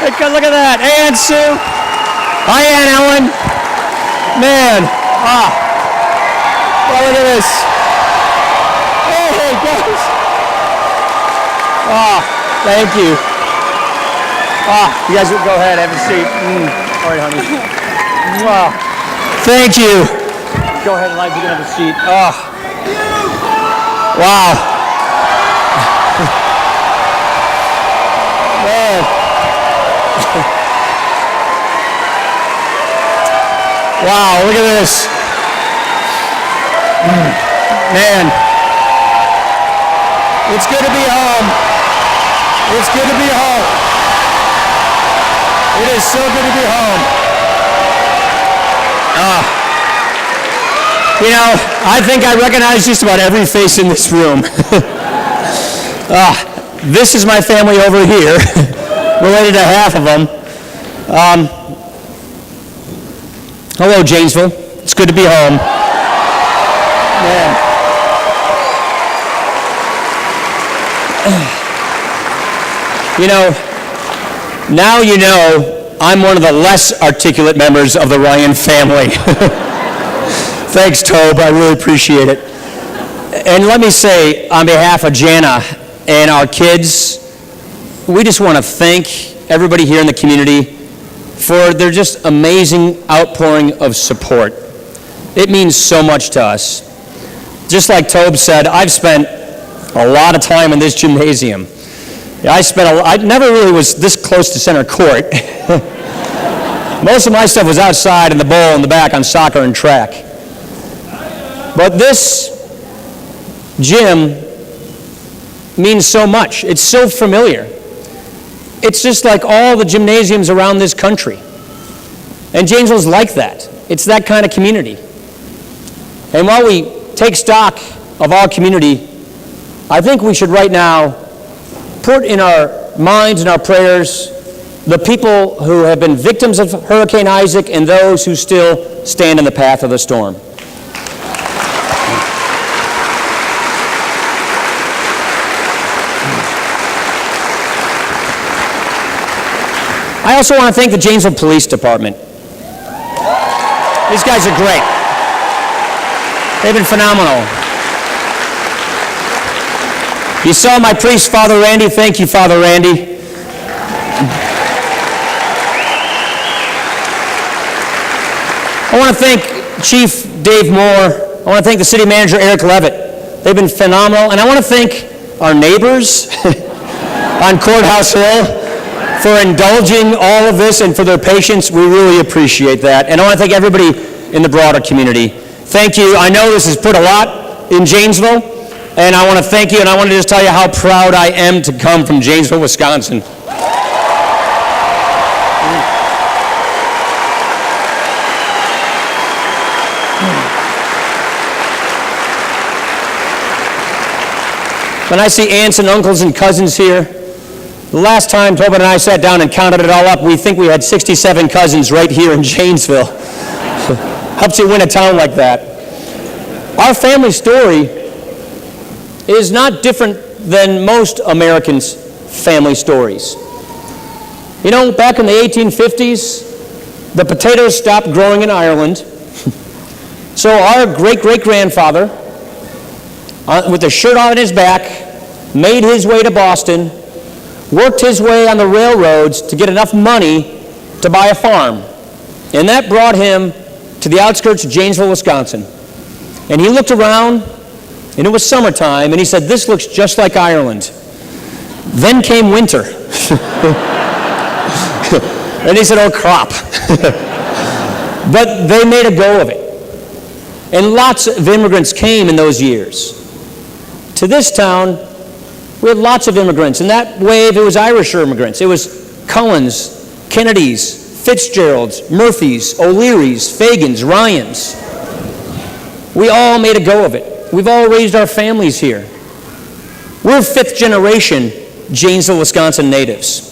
Look at that. Hey, Aunt Sue. Hi, Aunt Ellen. Man. Oh, look at this. Hey, guys. Oh, thank you. You guys go ahead, have a seat. All right, honey. Thank you. Go ahead, Elijah, you can have a seat. Wow. Man. Wow, look at this. Man. It's good to be home. It's good to be home. It is so good to be home. You know, I think I recognize just about every face in this room. This is my family over here, related to half of them. Hello, Janesville. It's good to be home. Man. You know, now you know I'm one of the less articulate members of the Ryan family. Thanks, Tobe. I really appreciate it. And let me say, on behalf of Jana and our kids, we just want to thank everybody here in the community for their just amazing outpouring of support. It means so much to us. Just like Tobe said, I've spent a lot of time in this gymnasium. I never really was this close to center court. Most of my stuff was outside in the bowl in the back on soccer and track. But this gym means so much. It's so familiar. It's just like all the gymnasiums around this country. And Janesville's like that. It's that kind of community. And while we take stock of our community, I think we should right now put in our minds and our prayers the people who have been victims of Hurricane Isaac and those who still stand in the path of the storm. I also want to thank the Janesville Police Department. These guys are great. They've been phenomenal. You saw my priest, Father Randy. Thank you, Father Randy. I want to thank Chief Dave Moore. I want to thank the city manager, Eric Levitt. They've been phenomenal. And I want to thank our neighbors on Courthouse Hill for indulging all of this and for their patience. We really appreciate that. And I want to thank everybody in the broader community. Thank you. I know this has put a lot in Janesville, and I want to thank you, and I want to just tell you how proud I am to come from Janesville, Wisconsin. When I see aunts and uncles and cousins here, the last time Tobin and I sat down and counted it all up, we think we had 67 cousins right here in Janesville. Helps you win a town like that. Our family story is not different than most Americans' family stories. You know, back in the 1850s, the potatoes stopped growing in Ireland. So our great-great-grandfather, with a shirt on his back, made his way to Boston, worked his way on the railroads to get enough money to buy a farm. And that brought him to the outskirts of Janesville, Wisconsin. And he looked around, and it was summertime, and he said, "This looks just like Ireland." Then came winter. And he said, "Oh, crop." But they made a go of it. And lots of immigrants came in those years. To this town, we had lots of immigrants. In that wave, it was Irish immigrants. It was Cullens, Kennedys, Fitzgeralds, Murphys, O'Learys, Fagans, Ryans. We all made a go of it. We've all raised our families here. We're fifth generation Janesville, Wisconsin natives.